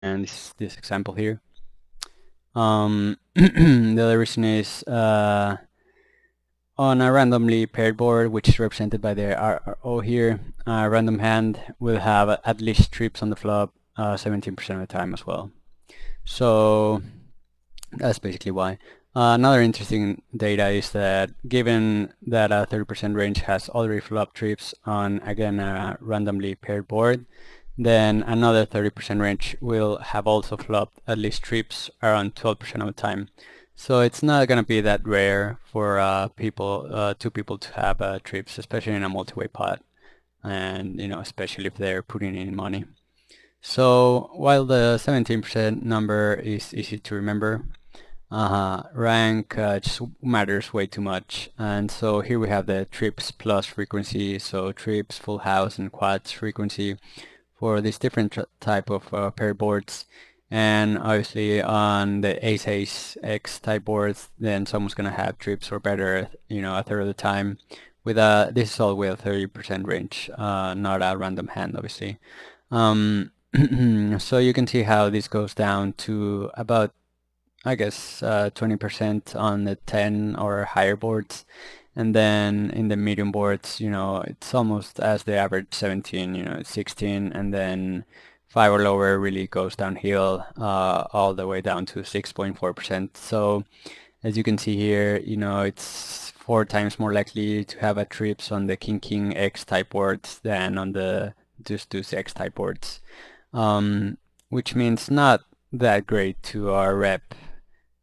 and this example here. The other reason is on a randomly paired board, which is represented by the RO here, random hand will have at least trips on the flop 17% of the time as well. So that's basically why. Another interesting data is that given that a 30% range has already flop trips on, again, a randomly paired board, then another 30% range will have also flopped at least trips around 12% of the time. So it's not going to be that rare for two people to have trips, especially in a multi-way pot, and especially if they're putting in money. So while the 17% number is easy to remember, rank just matters way too much. And so here we have the trips plus frequency, so trips, full house, and quads frequency for these different type of paired boards. And obviously on the ace X type boards, then someone's gonna have trips or better, a third of the time. With this is all with a 30% range, not a random hand, obviously. So you can see how this goes down to about, I guess, 20% on the 10 or higher boards. And then in the medium boards, it's almost as the average 17, 16, and then 5 or lower really goes downhill all the way down to 6.4%. So as you can see here, it's 4 times more likely to have a trips on the King X type boards than on the Deuce X type boards, which means not that great to rep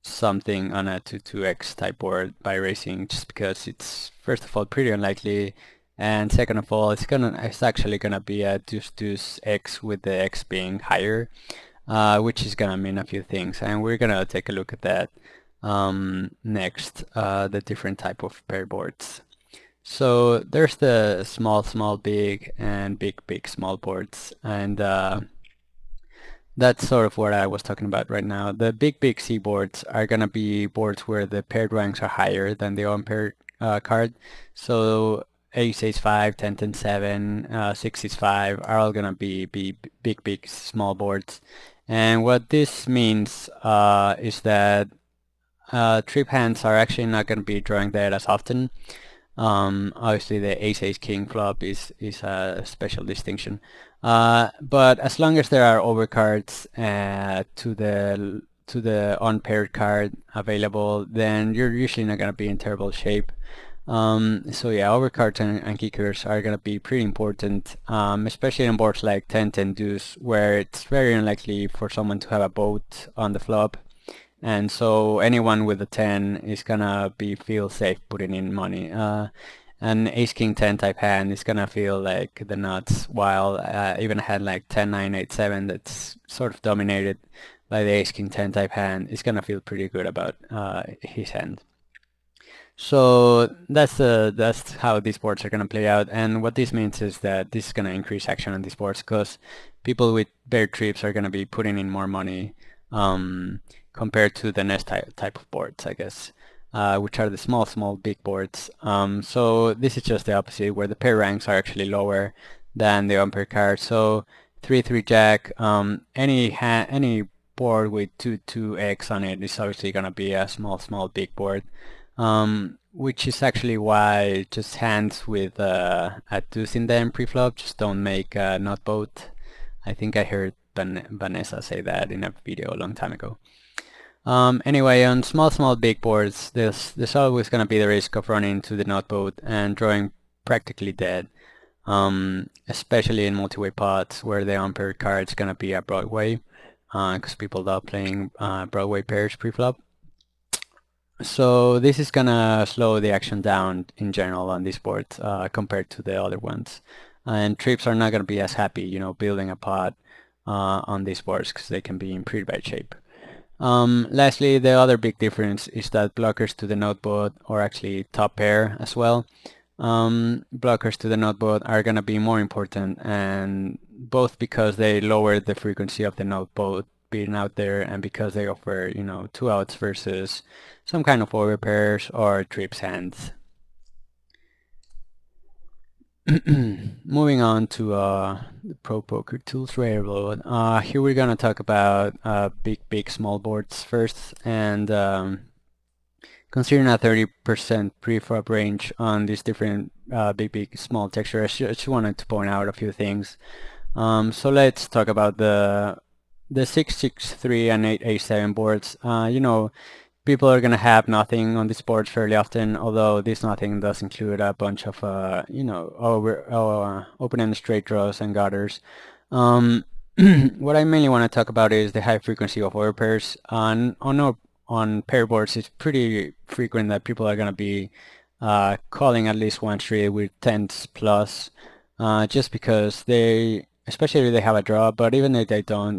something on a 2-2x type board by racing, just because it's, first of all, pretty unlikely, and second of all, it's actually gonna be a deuce x with the x being higher, which is gonna mean a few things, and we're gonna take a look at that next, the different type of pair boards. So there's the small big and big small boards, and that's sort of what I was talking about right now. The big C boards are gonna be boards where the paired ranks are higher than the unpaired card. So ace 5, 10 7, 6 5 are all gonna be big small boards. And what this means is that trip hands are actually not gonna be drawing that as often. Obviously the ace king flop is a special distinction. But as long as there are overcards to the unpaired card available, then you're usually not gonna be in terrible shape. So yeah, overcards and kickers are gonna be pretty important, especially in boards like 10-10 deuce, where it's very unlikely for someone to have a boat on the flop. And so anyone with a 10 is gonna feel safe putting in money. An ace king 10 type hand is gonna feel like the nuts, while even a hand like 10 9 8 7 that's sort of dominated by the ace king 10 type hand is gonna feel pretty good about his hand. So that's how these boards are gonna play out, and what this means is that this is gonna increase action on these boards because people with bare trips are gonna be putting in more money compared to the next type of boards, I guess, which are the small big boards. So this is just the opposite, where the pair ranks are actually lower than the unpaired cards. So 3-3 jack, any board with 2-2x on it is obviously gonna be a small big board, which is actually why just hands with a deuce in them pre-flop just don't make not both. I think I heard Vanessa say that in a video a long time ago. Anyway, on small big boards, there's always going to be the risk of running into the nut boat and drawing practically dead, especially in multi-way pots where the unpaired card is going to be a Broadway, because people love playing Broadway pairs pre-flop. So this is going to slow the action down in general on these boards compared to the other ones. And trips are not going to be as happy, building a pot on these boards because they can be in pretty bad shape. Lastly, the other big difference is that blockers to the noteboard, or actually top pair as well, blockers to the noteboard are going to be more important, and both because they lower the frequency of the noteboard being out there, and because they offer, 2 outs versus some kind of overpairs or trips hands. moving on to the Pro Poker Tools Railroad. Here we're gonna talk about big, small boards first, and considering a 30% preflop range on these different big, small texture, I just wanted to point out a few things. So let's talk about the 663 and 887 boards. People are gonna have nothing on this board fairly often, although this nothing does include a bunch of open-ended straight draws and gutters. What I mainly want to talk about is the high frequency of overpairs. On pair boards, it's pretty frequent that people are gonna be calling at least one street with tens plus, just because especially if they have a draw, but even if they don't,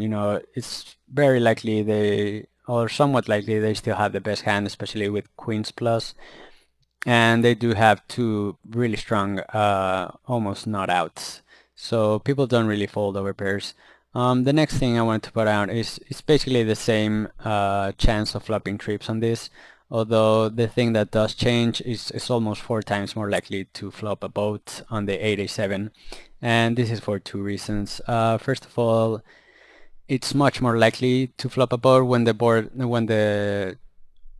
it's very likely or somewhat likely they still have the best hand, especially with queens plus, and they do have two really strong almost not outs, so people don't really fold over pairs. The next thing I wanted to put out is it's basically the same chance of flopping trips on this, although the thing that does change is it's almost 4 times more likely to flop a boat on the 8-8-7, and this is for two reasons. First of all, it's much more likely to flop a board when the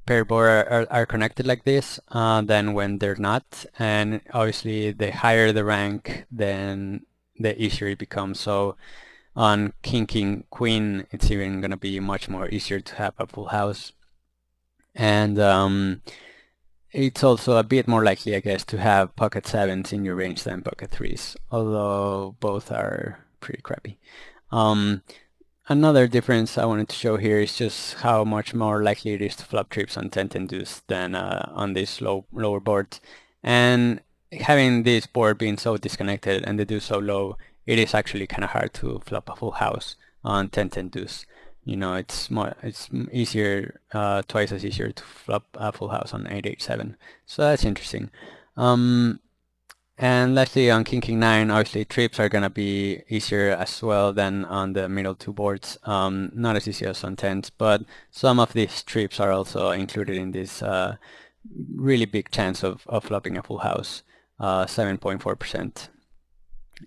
pair board are connected like this than when they're not, and obviously the higher the rank, then the easier it becomes. So on king queen, it's even gonna be much more easier to have a full house, and it's also a bit more likely, I guess, to have pocket sevens in your range than pocket threes, although both are pretty crappy. Another difference I wanted to show here is just how much more likely it is to flop trips on 10-10 deuce than on these lower boards. And having this board being so disconnected and the deuce so low, it is actually kind of hard to flop a full house on 10-10 deuce. It's easier, twice as easier to flop a full house on 8-8-7. So that's interesting. And lastly, on king 9, obviously trips are gonna be easier as well than on the middle two boards. Not as easy as on tens, but some of these trips are also included in this really big chance of flopping a full house, 7.4%.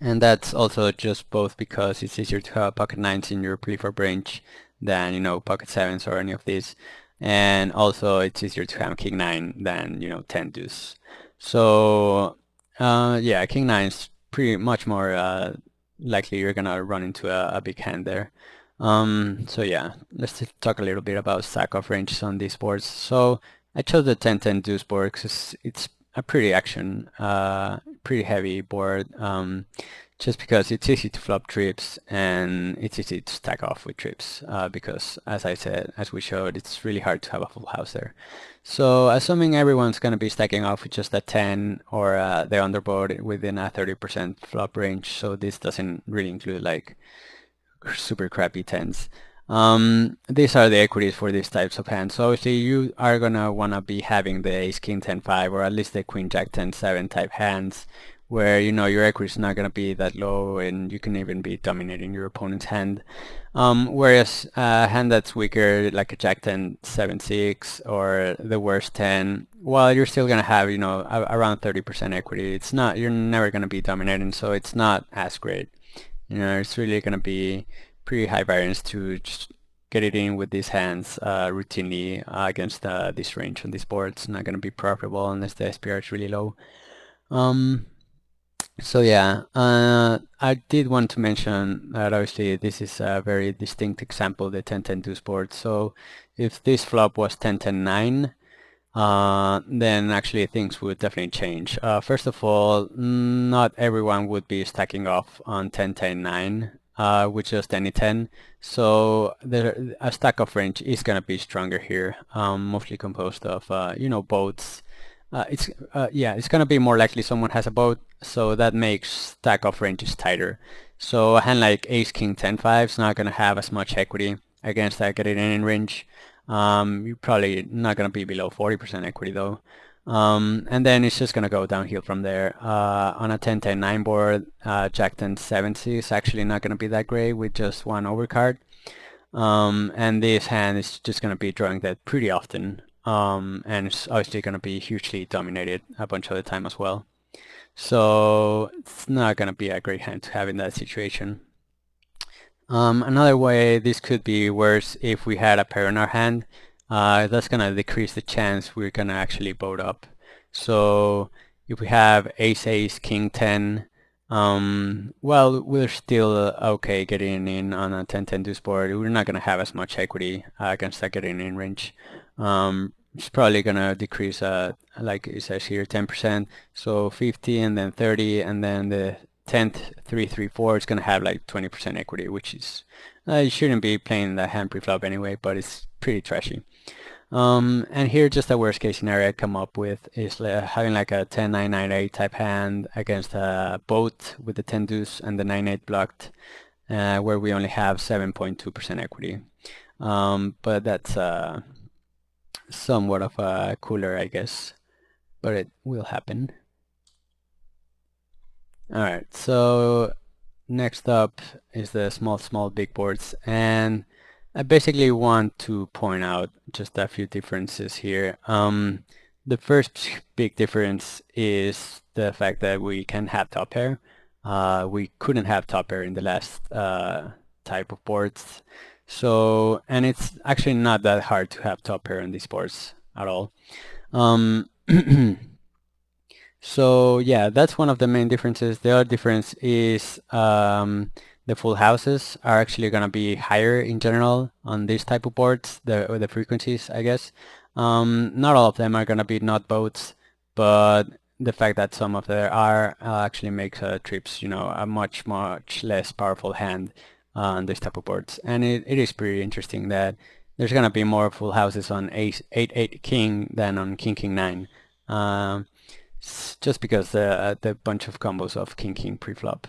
And that's also just both because it's easier to have pocket nines in your preflop range than pocket sevens or any of these, and also it's easier to have king 9 than 10 deuce. So yeah, king 9 is pretty much more likely you're gonna run into a big hand there. So yeah, let's talk a little bit about stack off ranges on these boards. So I chose the 10-10 deuce board because it's a pretty pretty heavy board, just because it's easy to flop trips and it's easy to stack off with trips, because as we showed, it's really hard to have a full house there. So assuming everyone's going to be stacking off with just a 10 or the underboard within a 30% flop range, so this doesn't really include like super crappy 10s. These are the equities for these types of hands. So obviously you are gonna wanna be having the ace king 10-5 or at least the queen jack 10-7 type hands, where your equity is not gonna be that low and you can even be dominating your opponent's hand. Whereas a hand that's weaker, like a jack 10-7-6 or the worst 10, while you're still gonna have around 30% equity, you're never gonna be dominating, so it's not as great. It's really gonna be pretty high variance to just get it in with these hands routinely against this range on this board. It's not going to be profitable unless the SPR is really low. So yeah, I did want to mention that obviously this is a very distinct example, the 10-10 deuce board. So if this flop was 10-10-9, then actually things would definitely change. First of all, not everyone would be stacking off on 10-10-9 with just any 10, so a stack off range is going to be stronger here, mostly composed of boats. It's going to be more likely someone has a boat, so that makes stack off ranges tighter. So a hand like ace king 10-5 is not going to have as much equity against that get it in range. You're probably not going to be below 40% equity though. And then it's just going to go downhill from there. On a 10-10-9 board, jack 10-7 is actually not going to be that great with just one overcard. And this hand is just going to be drawing that pretty often. And it's obviously going to be hugely dominated a bunch of the time as well. So it's not gonna be a great hand to have in that situation. Another way this could be worse if we had a pair in our hand. That's gonna decrease the chance we're gonna actually boat up. So if we have ace ace king 10, well, we're still okay getting in on a 10-10 deuce board. We're not gonna have as much equity against that getting in range. It's probably gonna decrease like it says here 10%, so 50 and then 30 and then the 10th 3-3-4 is gonna have like 20% equity, which is you shouldn't be playing the hand pre-flop anyway, but it's pretty trashy. And here just a worst case scenario I come up with is having like a 10-9-9-8 type hand against a boat with the 10 deuce and the 9-8 blocked, where we only have 7.2% equity. But that's somewhat of a cooler, I guess, but it will happen. Alright, so next up is the small big boards, and I basically want to point out just a few differences here. The first big difference is the fact that we can have top pair. We couldn't have top pair in the last type of boards. So, and it's actually not that hard to have top pair in these boards at all. So yeah, that's one of the main differences. The other difference is the full houses are actually going to be higher in general on these type of boards, the frequencies, I guess. Not all of them are going to be not boats, but the fact that some of there are actually makes trips, you know, a much less powerful hand on this type of boards. And it is pretty interesting that there's going to be more full houses on ace 8-8 king than on king king 9. Just because the bunch of combos of king king preflop.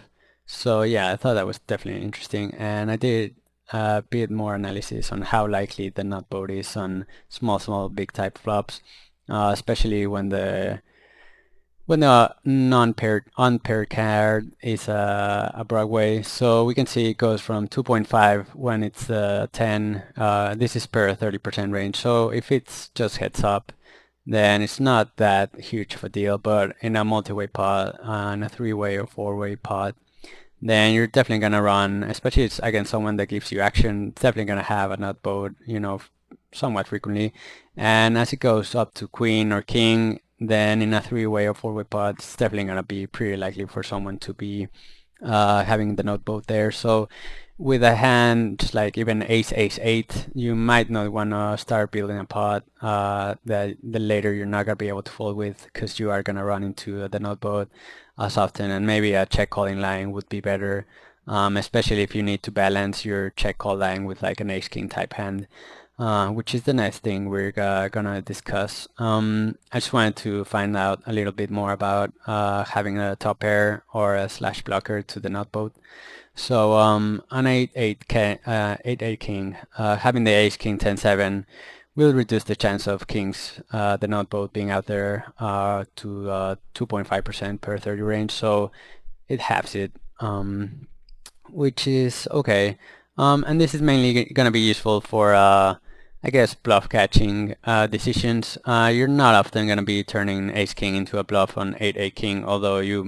So yeah, I thought that was definitely interesting, and I did a bit more analysis on how likely the nut boat is on small big type flops, especially when the non-paired unpaired card is a Broadway. So we can see it goes from 2.5 when it's 10. This is per 30% range. So if it's just heads up, then it's not that huge of a deal. But in a multi-way pot, on a 3-way or 4-way pot, then you're definitely gonna run, especially it's against someone that gives you action, it's definitely gonna have a nut boat, you know, somewhat frequently. And as it goes up to queen or king, then in a 3-way or 4-way pot, it's definitely gonna be pretty likely for someone to be having the nut boat there. So with a hand just like even ace 8, you might not want to start building a pot that the later you're not gonna be able to fold with, because you are gonna run into the nut boat as often, and maybe a check calling line would be better, especially if you need to balance your check call line with like an ace king type hand, which is the next thing we're gonna discuss. I just wanted to find out a little bit more about having a top pair or a slash blocker to the nut boat. So on 8-8 king, having the ace king 10-7 will reduce the chance of kings, the nut boat being out there to 2.5% per 30 range. So it halves it, which is okay. And this is mainly going to be useful for I guess bluff catching decisions. You're not often going to be turning ace king into a bluff on 8-8 king, although you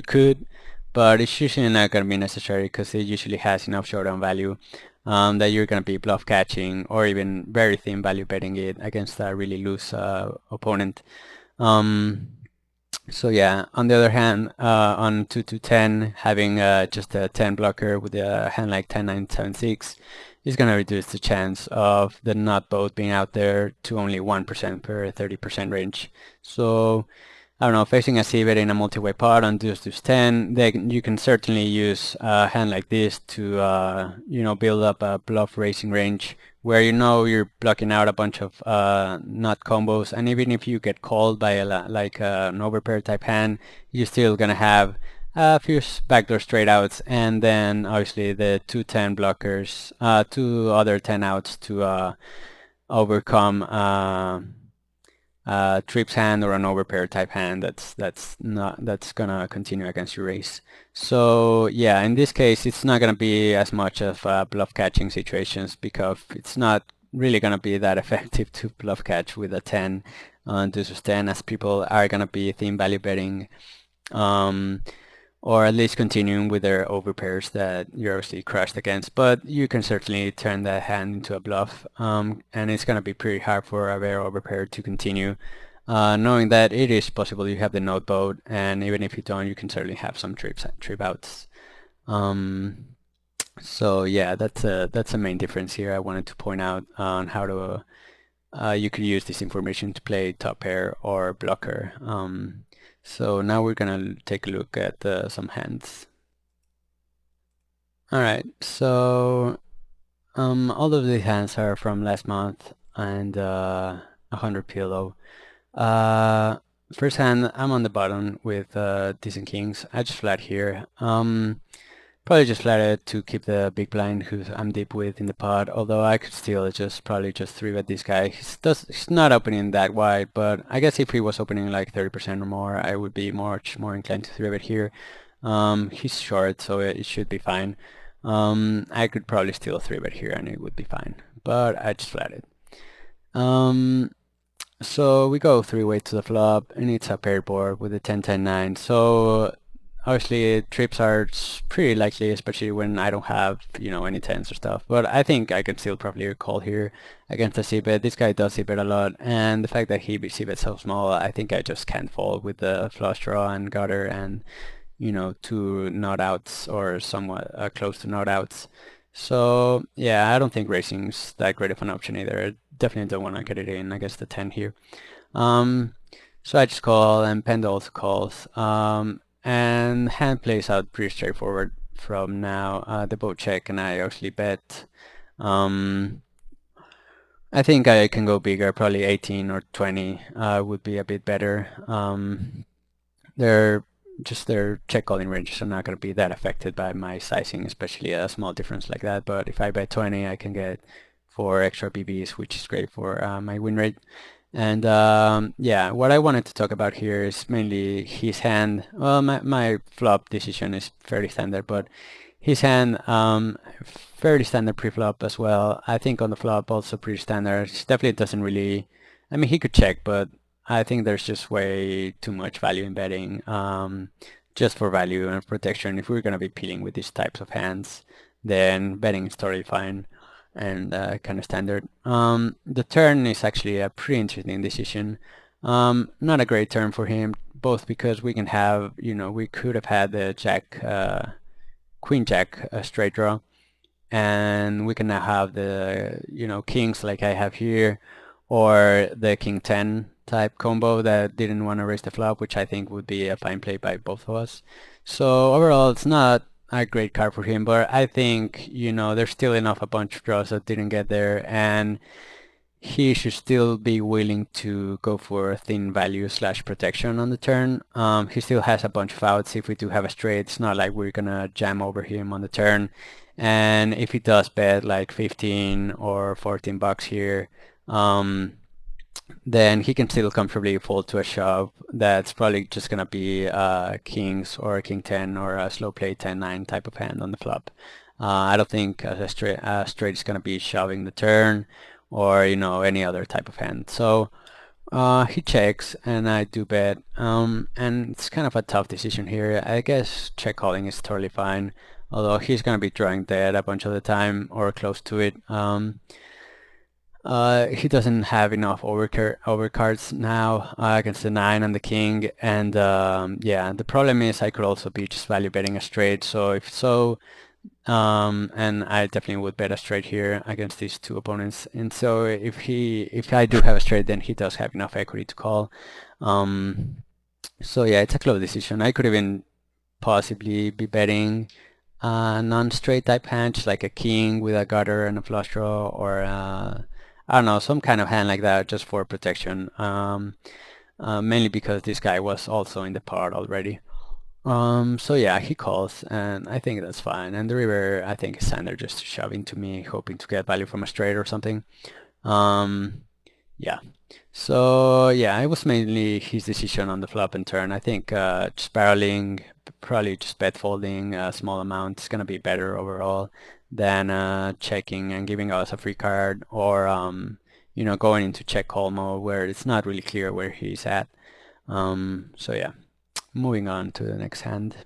could, but it's usually not going to be necessary because it usually has enough showdown value that you're going to be bluff catching or even very thin value betting it against a really loose opponent. So yeah, on the other hand, on 2-10, having just a 10 blocker with a hand like 10-9-7-6 is going to reduce the chance of the nut boat being out there to only 1% per 30% range. So I don't know, facing a c-bet in a multi-way pot on deuce 10, then you can certainly use a hand like this to you know, build up a bluff racing range where you know you're blocking out a bunch of nut combos, and even if you get called by like an overpair type hand, you're still gonna have a few backdoor straight outs, and then obviously the 2-10 blockers, 2 other 10 outs to overcome trips hand or an overpair type hand that's gonna continue against your race. So yeah, in this case it's not gonna be as much of bluff catching situations because it's not really gonna be that effective to bluff catch with a 10 on deuce 10, as people are gonna be thin value betting, or at least continuing with their overpairs that you're obviously crushed against. But you can certainly turn that hand into a bluff, and it's gonna be pretty hard for a rare overpair to continue. Knowing that it is possible you have the node boat, and even if you don't, you can certainly have some trip outs. So yeah, that's a main difference here I wanted to point out on how to you could use this information to play top pair or blocker. So now we're gonna take a look at some hands. All right, so all of the hands are from last month and 100 PLO. First hand, I'm on the bottom with decent kings. I just flat here. Probably just flatted to keep the big blind who I'm deep with in the pot, although I could still just probably just 3-bet this guy. He's not opening that wide, but I guess if he was opening like 30% or more, I would be much more inclined to 3-bet here. He's short, so it should be fine. I could probably still 3-bet here and it would be fine, but I just flatted. So we go 3-way to the flop, and it's a paired board with a 10-10-9. So obviously trips are pretty likely, especially when I don't have, you know, any 10s or stuff. But I think I can still probably call here against a c-bet. This guy does c-bet a lot, and the fact that he c-bets so small, I think I just can't fold with the flush draw and gutter and, you know, 2 not outs or somewhat close to not outs. So yeah, I don't think racing's that great of an option either. I definitely don't want to get it in against the 10 here. So I just call, and Panda also calls. And hand plays out pretty straightforward from now. The boat check, and I actually bet. I think I can go bigger, probably 18 or 20 would be a bit better. Their check calling ranges are not going to be that affected by my sizing, especially a small difference like that. But if I bet 20, I can get 4 extra BBs, which is great for my win rate. And yeah, what I wanted to talk about here is mainly his hand. Well, my flop decision is fairly standard, but his hand, fairly standard pre-flop as well. I think on the flop also pretty standard. He definitely doesn't really, I mean, he could check, but I think there's just way too much value in betting, just for value and protection. If we're going to be peeling with these types of hands, then betting is totally fine and kind of standard. The turn is actually a pretty interesting decision. Not a great turn for him, both because we can have, you know, we could have had the jack, queen jack straight draw, and we can now have the, you know, kings like I have here, or the king 10 type combo that didn't want to raise the flop, which I think would be a fine play by both of us. So overall, it's not a great card for him, but I think, you know, there's still enough a bunch of draws that didn't get there, and he should still be willing to go for thin value / protection on the turn. He still has a bunch of outs. If we do have a straight, it's not like we're gonna jam over him on the turn. And if he does bet like 15 or 14 bucks here, then he can still comfortably fold to a shove. That's probably just gonna be kings or king 10 or a slow play 10-9 type of hand on the flop. I don't think a straight is gonna be shoving the turn, or, you know, any other type of hand. So he checks, and I do bet, and it's kind of a tough decision here. I guess check calling is totally fine, although he's gonna be drawing dead a bunch of the time or close to it. He doesn't have enough overcards now against the 9 and the king, and yeah, the problem is I could also be just value betting a straight. So if so, and I definitely would bet a straight here against these two opponents. And so if I do have a straight, then he does have enough equity to call. So yeah, it's a close decision. I could even possibly be betting a non-straight type hand, just like a king with a gutter and a flush draw, or I don't know, some kind of hand like that, just for protection. Mainly because this guy was also in the pot already. So yeah, he calls, and I think that's fine. And the river, I think, is standard, just shoving to me, hoping to get value from a straight or something. Yeah. So yeah, it was mainly his decision on the flop and turn. I think just barreling, probably just bet folding a small amount is gonna be better overall than checking and giving us a free card, or going into check call mode where it's not really clear where he's at. So yeah, moving on to the next hand.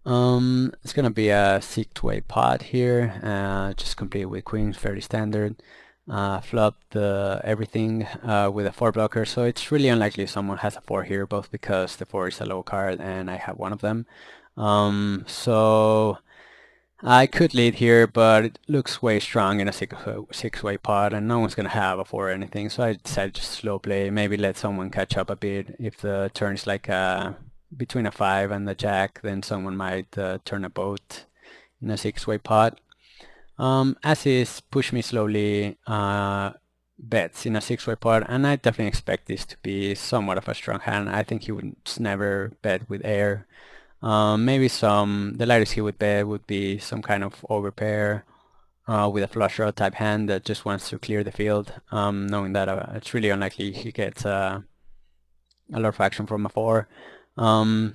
It's gonna be a 6-way pot here, just complete with queens, fairly standard. Flop the everything with a 4 blocker, so it's really unlikely someone has a 4 here, both because the 4 is a low card and I have one of them. So I could lead here, but it looks way strong in a six-way pot, and no one's gonna have a 4 or anything, so I decided just slow play, maybe let someone catch up a bit. If the turn is like between a 5 and the jack, then someone might turn a boat in a 6-way pot. As is, push me slowly bets in a 6-way pot, and I definitely expect this to be somewhat of a strong hand. I think he would just never bet with air. Maybe the lightest he would bet would be some kind of overpair with a flush draw type hand that just wants to clear the field, knowing that it's really unlikely he gets a lot of action from a 4. So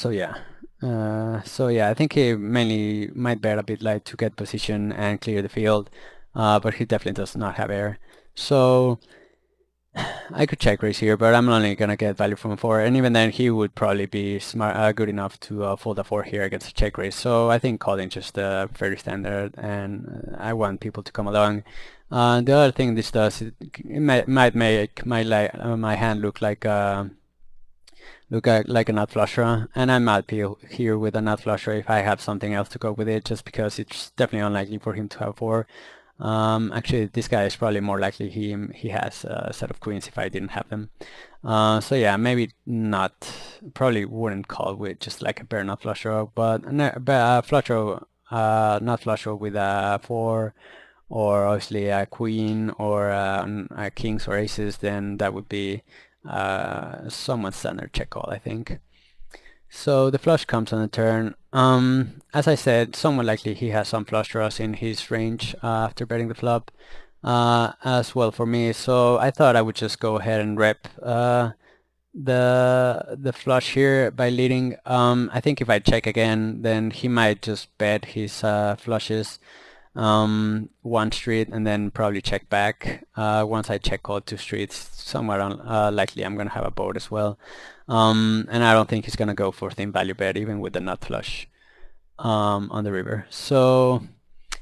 yeah. I think he mainly might bet a bit light to get position and clear the field, but he definitely does not have air. So I could check raise here, but I'm only gonna get value from a 4, and even then he would probably be smart, good enough to fold a 4 here against a check raise. So I think calling just very standard, and I want people to come along. The other thing this does, it might make my hand look like like a nut flush draw, and I might be here with a nut flush draw if I have something else to go with it, just because it's definitely unlikely for him to have 4. Actually, this guy is probably more likely he has a set of queens if I didn't have them. So yeah, maybe not. Probably wouldn't call with just like a bare nut flush draw, but a flush draw, not flush draw with a 4, or obviously a queen, or a kings or aces, then that would be somewhat standard check call, I think. So the flush comes on the turn. As I said, somewhat likely he has some flush draws in his range after betting the flop as well for me. So I thought I would just go ahead and rep the flush here by leading. I think if I check again, then he might just bet his flushes one street and then probably check back. Once I check call 2 streets, somewhere likely I'm gonna have a board as well. And I don't think he's gonna go for thin value bet even with the nut flush on the river. So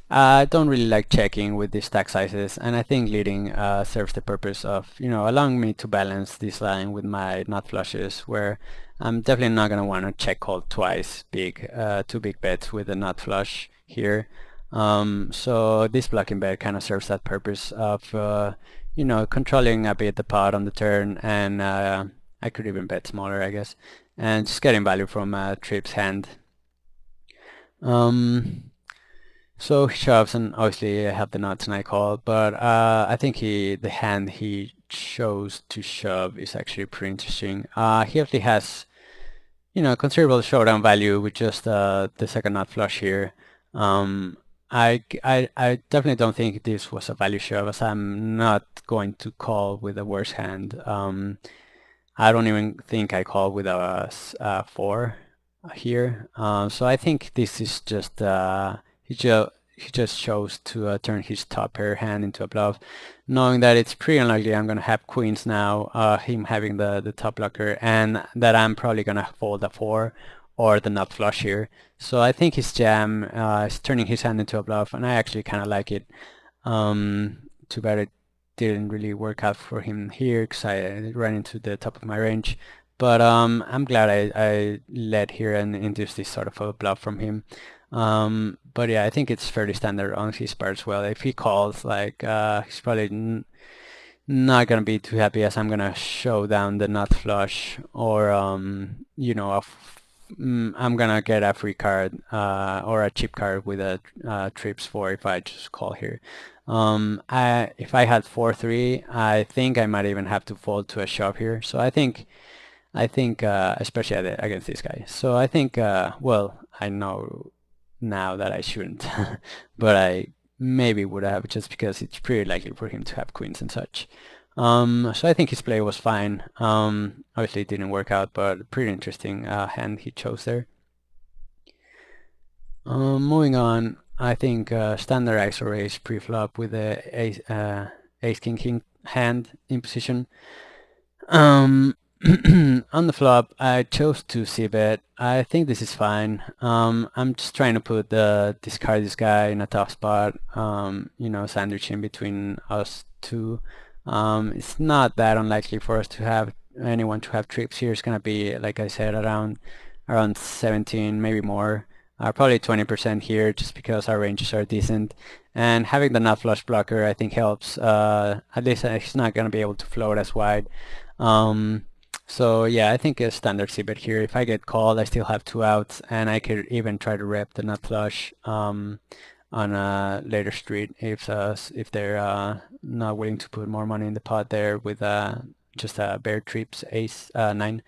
I don't really like checking with these stack sizes, and I think leading serves the purpose of allowing me to balance this line with my nut flushes, where I'm definitely not gonna want to check call twice big, 2 big bets with a nut flush here. So this blocking bet kind of serves that purpose of controlling a bit the pot on the turn, and I could even bet smaller, I guess, and just getting value from Trip's hand. So he shoves, and obviously I have the nuts and I call, but I think the hand he chose to shove is actually pretty interesting. He actually has considerable showdown value with just the second nut flush here. I definitely don't think this was a value shove, as I'm not going to call with a worse hand. I don't even think I call with a 4 here. So I think this is just he just chose to turn his top pair hand into a bluff, knowing that it's pretty unlikely I'm gonna have queens now, him having the top blocker, and that I'm probably gonna fold a 4 or the nut flush here. So I think his jam is turning his hand into a bluff, and I actually kind of like it. Too bad it didn't really work out for him here, because I ran into the top of my range. But I'm glad I led here and induced this sort of a bluff from him. But yeah, I think it's fairly standard on his part as well. If he calls, like he's probably not gonna be too happy, as I'm gonna show down the nut flush, or I'm gonna get a free card or a cheap card with a trips 4 if I just call here. If I had 4-3, I think I might even have to fold to a shove here. So I think especially against this guy. So I think well, I know now that I shouldn't, but maybe would have, just because it's pretty likely for him to have queens and such. So I think his play was fine. Obviously it didn't work out, but pretty interesting hand he chose there. Moving on, I think standard ISO raise pre-flop with the ace king king hand in position. On the flop, I chose to c-bet. I think this is fine. I'm just trying to put discard this guy in a tough spot. You know, sandwiching between us two. It's not that unlikely for us to have anyone to have trips here. It's gonna be, like I said, around 17, maybe more. Probably 20% here, just because our ranges are decent. And having the nut flush blocker, I think, helps. At least he's not gonna be able to float as wide. So yeah, I think a standard c-bet here. If I get called, I still have 2 outs, and I could even try to rep the nut flush on a later street if they're not willing to put more money in the pot there with just a bare trips ace 9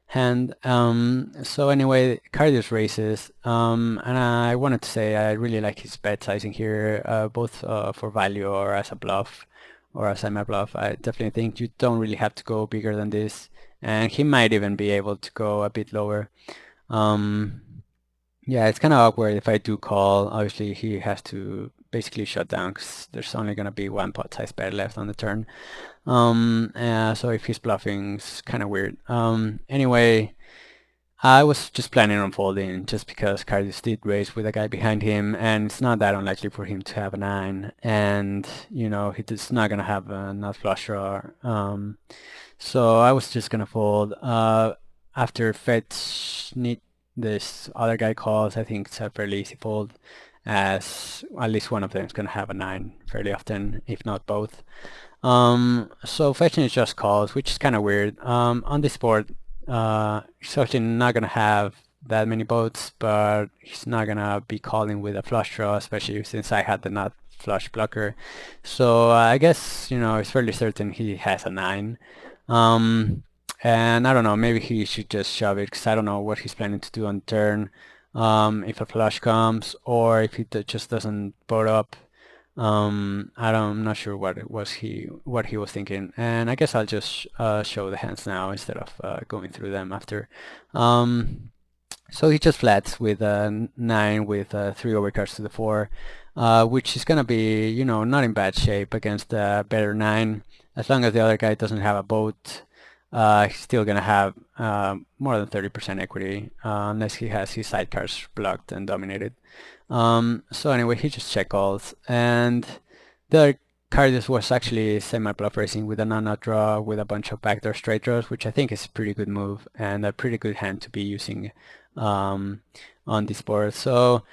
hand. So anyway, Cardius races, and I wanted to say I really like his bet sizing here, both for value or as a bluff or a semi-bluff. I definitely think you don't really have to go bigger than this, and he might even be able to go a bit lower. Yeah, it's kind of awkward if I do call. Obviously, he has to basically shut down because there's only going to be one pot size bet left on the turn. So if he's bluffing, it's kind of weird. Anyway, I was just planning on folding just because Cardius did raise with a guy behind him, and it's not that unlikely for him to have a 9, and you know he's not gonna have a nut flush draw. So I was just gonna fold. After fetch need this other guy calls, I think it's a fairly easy fold, as at least one of them is gonna have a 9 fairly often, if not both. So fetching is just calls, which is kind of weird. On this board, he's actually not gonna have that many boats, but he's not gonna be calling with a flush draw, especially since I had the nut flush blocker. So I guess, you know, it's fairly certain he has a 9. And I don't know, maybe he should just shove it, because I don't know what he's planning to do on turn. If a flush comes, or if he just doesn't boat up. I'm not sure what he was thinking, and I guess I'll just show the hands now instead of going through them after. So he just flats with a 9 with 3 overcards to the 4, which is gonna be, you know, not in bad shape against a better 9. As long as the other guy doesn't have a boat, he's still gonna have more than 30% equity, unless he has his sidecars blocked and dominated. So anyway, he just check calls, and the other card was actually semi-bluff racing with a non-nut draw with a bunch of backdoor straight draws, which I think is a pretty good move and a pretty good hand to be using on this board. So,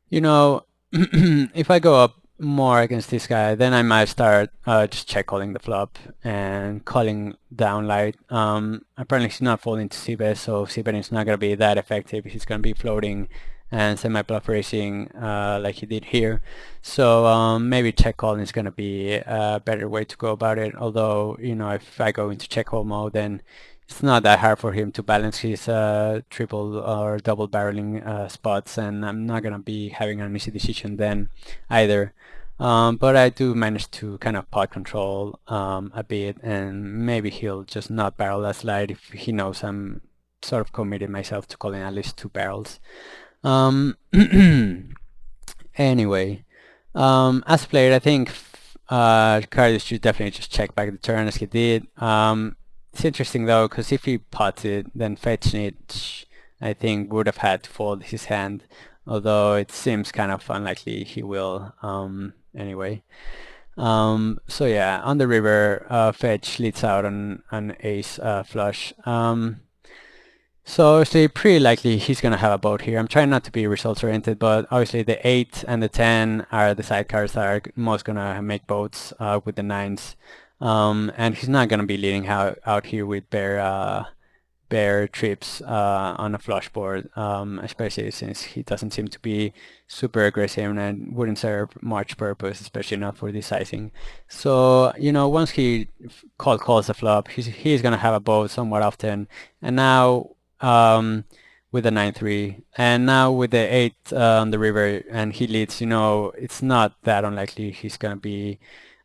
you know, if I go up more against this guy, then I might start just check calling the flop and calling down light. Apparently he's not folding to c-bet, so c-betting is not going to be that effective. He's going to be floating and semi-bluff racing like he did here. So maybe check calling is going to be a better way to go about it. Although, you know, if I go into check call mode, then it's not that hard for him to balance his triple or double barreling spots, and I'm not going to be having an easy decision then either. But I do manage to kind of pot control a bit, and maybe he'll just not barrel that slide if he knows I'm sort of committed myself to calling at least 2 barrels. Anyway, as played, I think Cardius should definitely just check back the turn as he did. It's interesting though, because if he potted, then fetchnit, I think, would have had to fold his hand, although it seems kind of unlikely he will anyway. So yeah, on the river, fetch leads out on an ace flush. So obviously pretty likely he's gonna have a boat here. I'm trying not to be results oriented, but obviously the 8 and the 10 are the sidecars that are most gonna make boats with the 9s. And he's not gonna be leading out here with bare trips on a flush board, especially since he doesn't seem to be super aggressive and wouldn't serve much purpose, especially not for this sizing. So, you know, once he calls the flop, he's gonna have a boat somewhat often. And now with the 9-3, and now with the 8 on the river, and he leads. It's not that unlikely he's gonna be.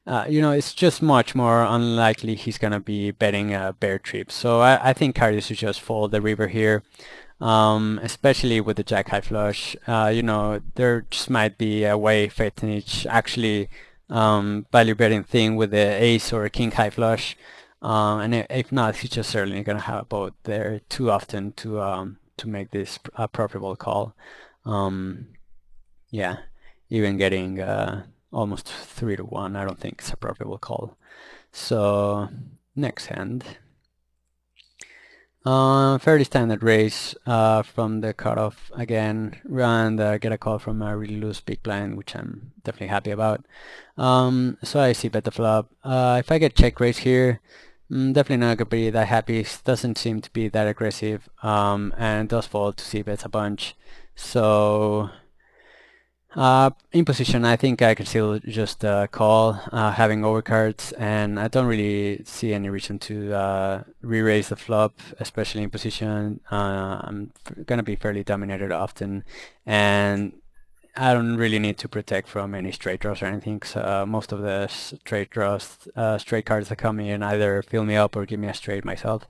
It's just much more unlikely he's gonna be betting a bear trip. So I think Cardi should just fold the river here, especially with the Jack high flush. There just might be a way Fetinich actually value betting thing with the ace or king high flush. And if not, he's just certainly gonna have a boat there too often to make this a profitable call. Yeah, even getting almost 3-1, I don't think it's a profitable call. So next hand. Fairly standard raise from the cutoff again, and get a call from a really loose big blind, which I'm definitely happy about. So I see bet the flop. If I get check raise here, definitely not gonna be that happy. It doesn't seem to be that aggressive, and does fall to see bets a bunch. So in position, I think I can still just call, having overcards, and I don't really see any reason to re-raise the flop, especially in position. I'm gonna be fairly dominated often, and I don't really need to protect from any straight draws or anything. So most of the straight draws, straight cards that come in either fill me up or give me a straight myself.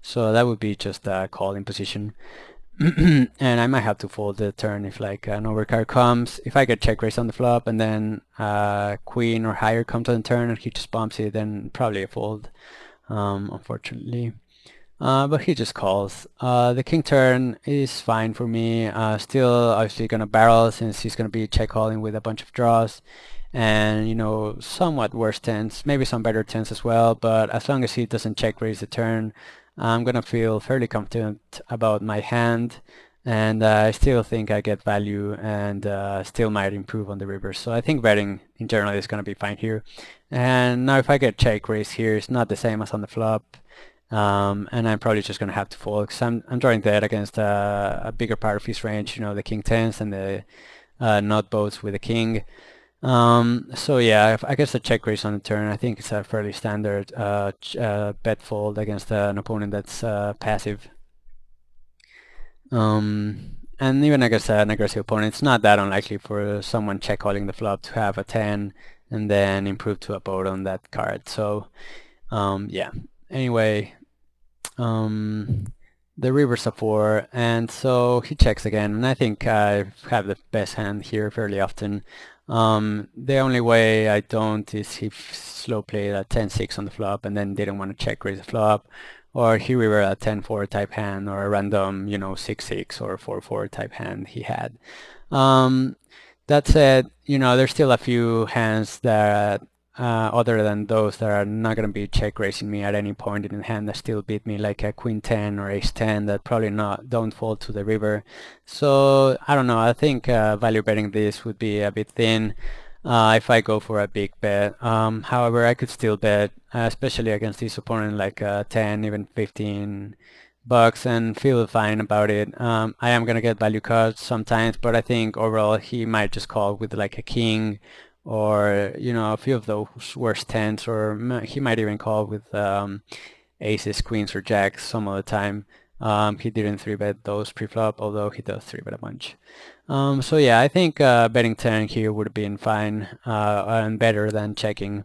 So that would be just a call in position. And I might have to fold the turn if like an overcard comes. If I get check raise on the flop and then queen or higher comes on the turn and he just bumps it, then probably a fold, unfortunately. But he just calls. The king turn is fine for me. Still obviously gonna barrel since he's gonna be check calling with a bunch of draws and somewhat worse tens, maybe some better tens as well, but as long as he doesn't check raise the turn, I'm gonna feel fairly confident about my hand, and I still think I get value and still might improve on the river. So I think betting in general is gonna be fine here. And now if I get check raise here, it's not the same as on the flop. And I'm probably just gonna have to fold because I'm drawing dead against a bigger part of his range, the king tens and the nut boats with the king. So yeah, I guess the check raise on the turn, I think it's a fairly standard bet fold against an opponent that's passive. And even against an aggressive opponent, it's not that unlikely for someone check calling the flop to have a 10 and then improve to a boat on that card. So yeah. Anyway, the river's a 4, and so he checks again, and I think I have the best hand here fairly often. The only way I don't is he slow played a 10-6 on the flop and then didn't want to check raise the flop, or he river a 10-4 type hand, or a random 6-6 or 4-4 type hand he had. That said, there's still a few hands that other than those that are not going to be check raising me at any point in the hand that still beat me, like a queen 10 or ace 10 that probably don't fall to the river. So I don't know, I think value betting this would be a bit thin if I go for a big bet. However, I could still bet, especially against this opponent, like 10, even 15 bucks, and feel fine about it. I am gonna get value cards sometimes, but I think overall he might just call with like a king or a few of those worst tens, or he might even call with aces, queens, or jacks some of the time. He didn't 3-bet those pre-flop, although he does 3-bet a bunch. So yeah, I think betting 10 here would have been fine and better than checking.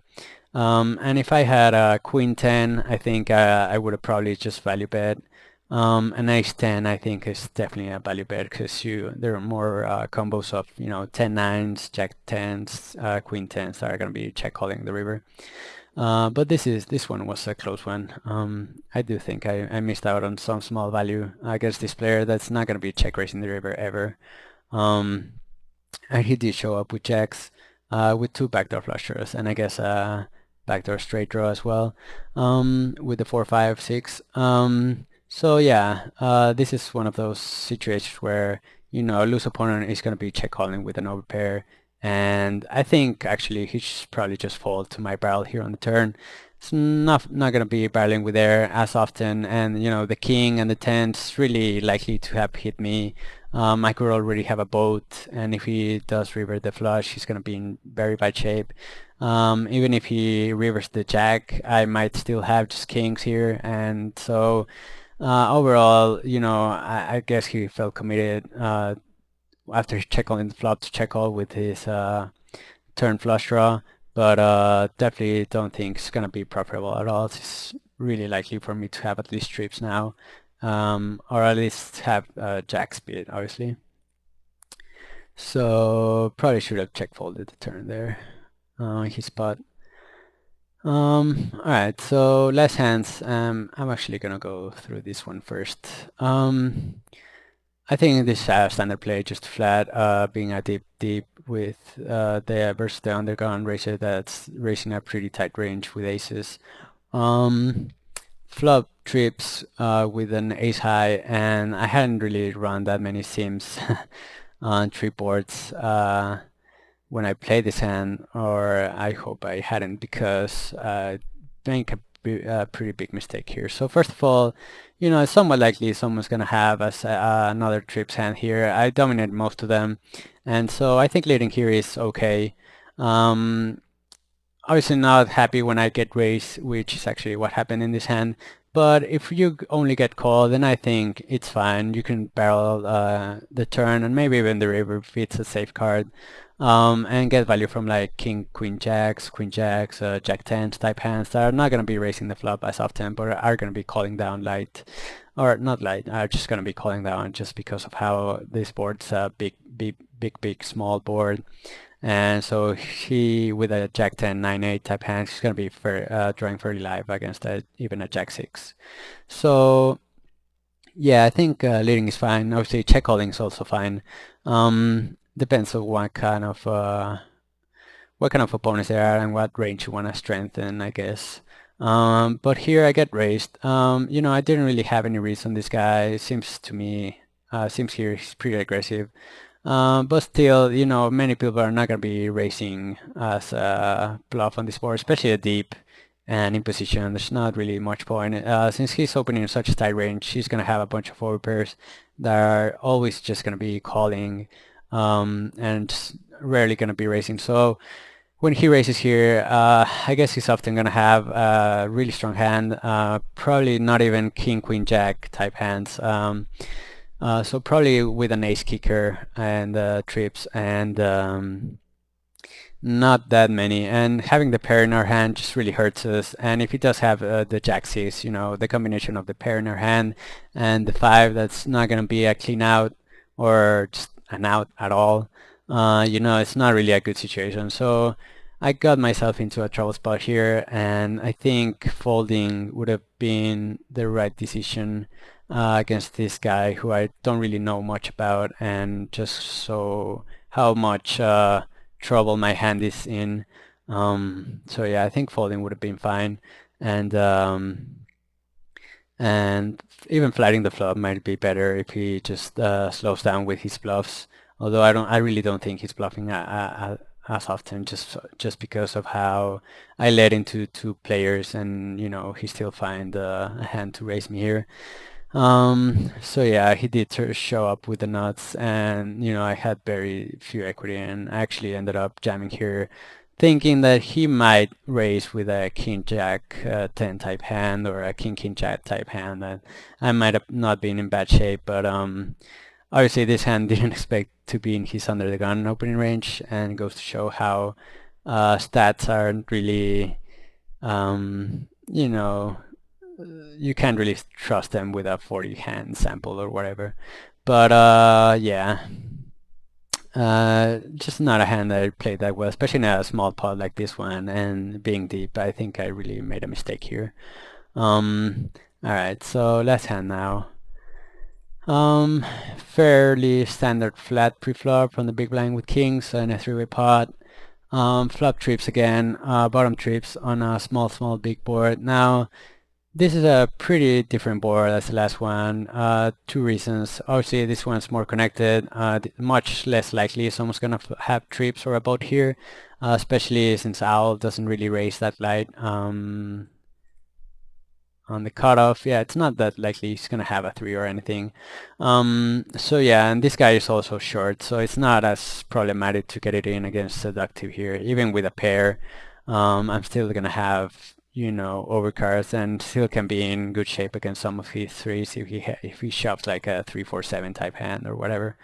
And if I had a queen 10, I think I would have probably just value bet. An ace 10 I think is definitely a value bet because there are more combos of 10 9s, jack 10s, queen 10s that are going to be check calling the river. But this one was a close one. I do think I missed out on some small value against this player that's not going to be check raising the river ever. And he did show up with jacks, with 2 backdoor flushers, and I guess backdoor straight draw as well, with the 4 5 6. So yeah, this is one of those situations where a loose opponent is going to be check calling with an overpair, and I think actually he should probably just fold to my barrel here on the turn. It's not going to be barreling with air as often, and the king and the 10's really likely to have hit me. I could already have a boat, and if he does river the flush, he's going to be in very bad shape. Even if he rivers the jack, I might still have just kings here, and so Overall, I guess he felt committed after he check calling the flop to check call with his turn flush draw, but definitely don't think it's gonna be profitable at all. It's really likely for me to have at least trips now, or at least have jack speed, obviously. So probably should have check folded the turn there. His spot. All right, so last hands. I'm actually gonna go through this one first. I think this standard play just flat, being a deep with the versus the undergun racer that's racing a pretty tight range with aces. Flop trips with an ace high, and I hadn't really run that many sims on trip boards when I played this hand, or I hope I hadn't, because I make a pretty big mistake here. So first of all, it's somewhat likely someone's gonna have another trips hand here. I dominate most of them, and so I think leading here is okay. Obviously not happy when I get raised, which is actually what happened in this hand. But if you only get called, then I think it's fine. You can barrel the turn and maybe even the river if it's a safe card, and get value from like king, queen jacks, jack tens type hands that are not going to be raising the flop as often, but are going to be calling down light, or not light, are just going to be calling down just because of how this board's a big, small board. And so he, with a Jack 10, 9, 8 type hand, he's going to be drawing fairly live against even a Jack 6. So yeah, I think leading is fine. Obviously, check calling is also fine. Depends on what kind of opponents there are and what range you want to strengthen, I guess. But here I get raised. I didn't really have any reason. This guy seems to me, seems here he's pretty aggressive. But still, many people are not going to be racing as a bluff on this board, especially a deep and in position. There's not really much point. Since he's opening in such a tight range, he's going to have a bunch of overpairs that are always just going to be calling, and rarely going to be racing. So when he races here, I guess he's often going to have a really strong hand, probably not even king, queen, jack type hands. So probably with an ace kicker and trips and not that many. And having the pair in our hand just really hurts us. And if he does have the jack six, the combination of the pair in our hand and the five, that's not going to be a clean out or just an out at all. It's not really a good situation. So I got myself into a trouble spot here, and I think folding would have been the right decision against this guy who I don't really know much about, and just so how much trouble my hand is in. So yeah, I think folding would have been fine, and even flatting the flop might be better if he just slows down with his bluffs. Although I really don't think he's bluffing as often, just because of how I led into two players, and he still find a hand to raise me here. So yeah, he did show up with the nuts, and I had very few equity, and actually ended up jamming here, thinking that he might raise with a king jack 10 type hand or a king jack type hand, that I might have not been in bad shape. But obviously this hand didn't expect to be in his under the gun opening range, and it goes to show how stats aren't really you can't really trust them with a 40 hand sample or whatever. But yeah, just not a hand that I played that well, especially in a small pot like this one and being deep. I think I really made a mistake here. Alright, so last hand now. Fairly standard flat pre-flop from the big blind with kings and a three-way pot. Flop trips again, bottom trips on a small big board. Now this is a pretty different board as the last one. Two reasons. Obviously this one's more connected, much less likely someone's gonna have trips or a boat here, especially since owl doesn't really raise that light. On the cutoff, yeah, it's not that likely he's gonna have a 3 or anything. So yeah, and this guy is also short, so it's not as problematic to get it in against seductive here. Even with a pair, I'm still gonna have you know, overcards and still can be in good shape against some of his threes if he shoves like a 3-4-7 type hand or whatever.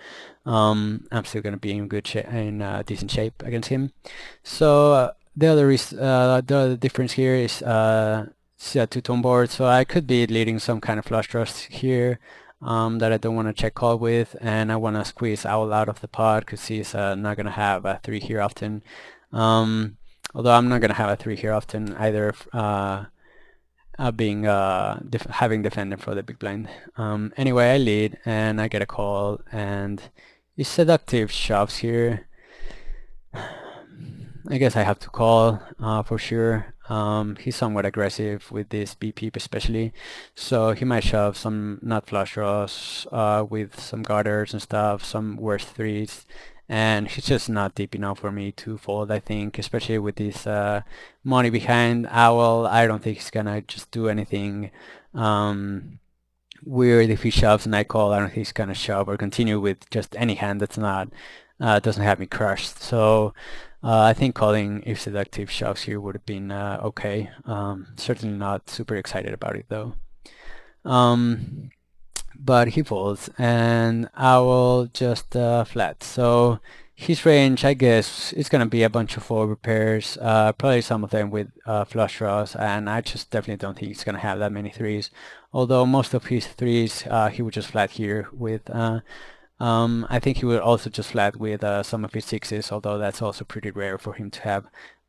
I'm still gonna be in good shape, in decent shape against him. So the other difference here is it's a two-tone board, so I could be leading some kind of flush draws here that I don't want to check call with, and I want to squeeze Owl out of the pot because he's not gonna have a three here often. Although I'm not gonna have a three here often either. Being having defender for the big blind. Anyway, I lead and I get a call, and he's seductive shoves here. I guess I have to call for sure. He's somewhat aggressive with this BP especially, so he might shove some nut flush draws with some gutters and stuff, some worse threes, and he's just not deep enough for me to fold, I think, especially with this money behind Owl. I don't think he's gonna just do anything weird if he shoves and I call. I don't think he's gonna shove or continue with just any hand that's not doesn't have me crushed. So I think calling if seductive shoves here would have been okay. Certainly not super excited about it though. But he folds and I will just flat. So his range, I guess, is gonna be a bunch of forward pairs, probably some of them with flush draws, and I just definitely don't think he's gonna have that many threes. Although most of his threes, he would just flat here with. I think he would also just flat with some of his sixes, although that's also pretty rare for him to have.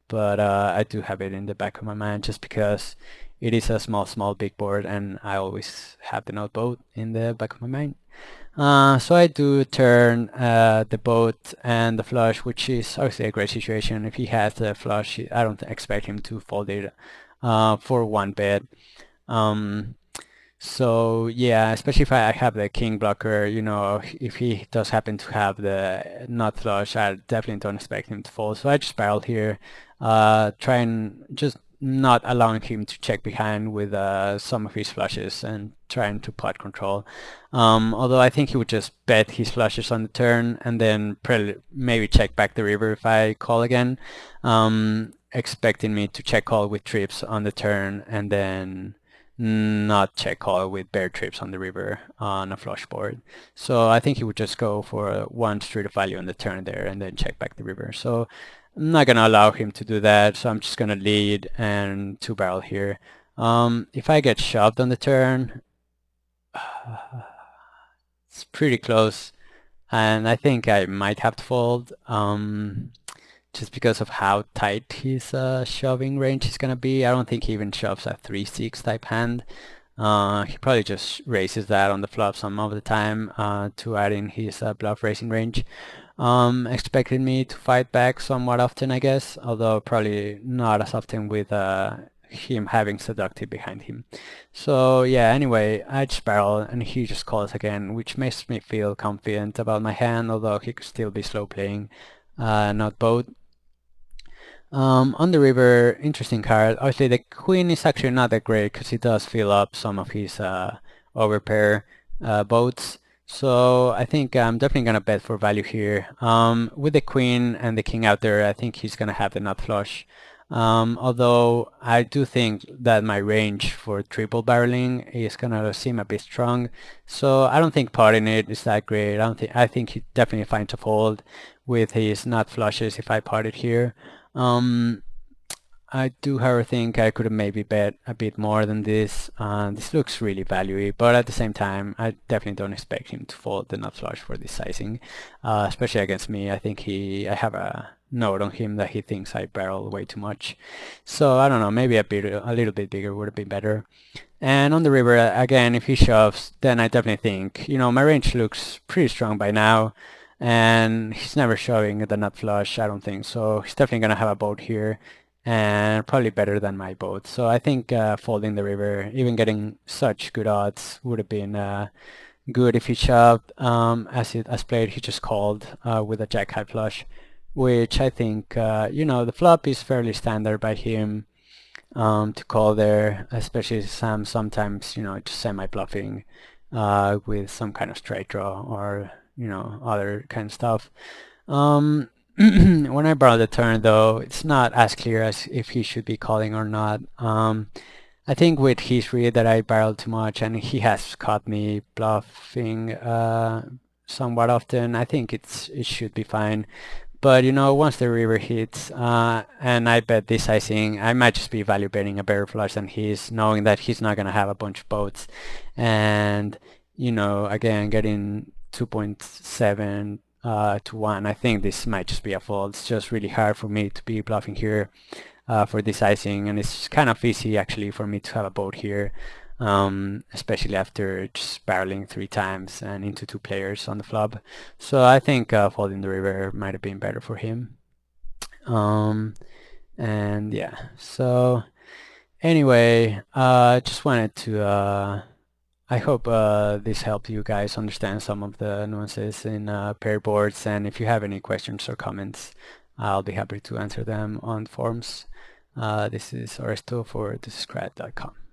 But I do have it in the back of my mind just because it is a small big board, and I always have the note boat in the back of my mind. So I do turn the boat and the flush, which is obviously a great situation. If he has the flush, I don't expect him to fold it for one bet. So yeah, especially if I have the king blocker, you know, if he does happen to have the nut flush, I definitely don't expect him to fold. So I just barrel here, try and just not allowing him to check behind with some of his flushes and trying to pot control. Although I think he would just bet his flushes on the turn and then maybe check back the river if I call again, expecting me to check call with trips on the turn and then not check call with bear trips on the river on a flush board. So I think he would just go for one street of value on the turn there and then check back the river. So I'm not gonna allow him to do that, so I'm just gonna lead and two barrel here. If I get shoved on the turn, it's pretty close, and I think I might have to fold. Just because of how tight his shoving range is gonna be. I don't think he even shoves a 3-6 type hand. He probably just raises that on the flop some of the time to add in his bluff raising range. Expected me to fight back somewhat often, I guess, although probably not as often with him having seductive behind him. So yeah, anyway, I just barrel and he just calls again, which makes me feel confident about my hand, although he could still be slow playing, not both. On the river, interesting card. Obviously, the queen is actually not that great because he does fill up some of his overpair boats. So I think I'm definitely gonna bet for value here. With the queen and the king out there, I think he's gonna have the nut flush. Although I do think that my range for triple barreling is gonna seem a bit strong, so I don't think potting it is that great. I think he definitely finds a fold with his nut flushes if I pot it here. I do, however, think I could have maybe bet a bit more than this. This looks really valuey, but at the same time, I definitely don't expect him to fold the nut flush for this sizing, especially against me. I think I have a note on him that he thinks I barrel way too much. So I don't know, maybe a little bit bigger would have been better. And on the river, again, if he shoves, then I definitely think, you know, my range looks pretty strong by now. And he's never showing the nut flush, I don't think. So he's definitely going to have a boat here and probably better than my boat. So I think folding the river, even getting such good odds, would have been good if he shoved. As played, he just called with a jack high flush, which I think, you know, the flop is fairly standard by him to call there, especially sometimes, you know, just semi-bluffing with some kind of straight draw or, you know, other kind of stuff. When I barrel the turn, though, it's not as clear as if he should be calling or not. I think with his read that I barreled too much, and he has caught me bluffing somewhat often. I think it should be fine. But once the river hits, and I bet this sizing, I might just be value betting a better flush than he's, knowing that he's not gonna have a bunch of boats, and again, getting 2.7 to 1. I think this might just be a fold. It's just really hard for me to be bluffing here for this icing, and it's kind of easy actually for me to have a boat here, especially after just barreling 3 times and into 2 players on the flop. So I think folding the river might have been better for him. And yeah, so anyway, just wanted to I hope this helped you guys understand some of the nuances in pair boards, and if you have any questions or comments, I'll be happy to answer them on forums. This is Oresto for thisiscrat.com.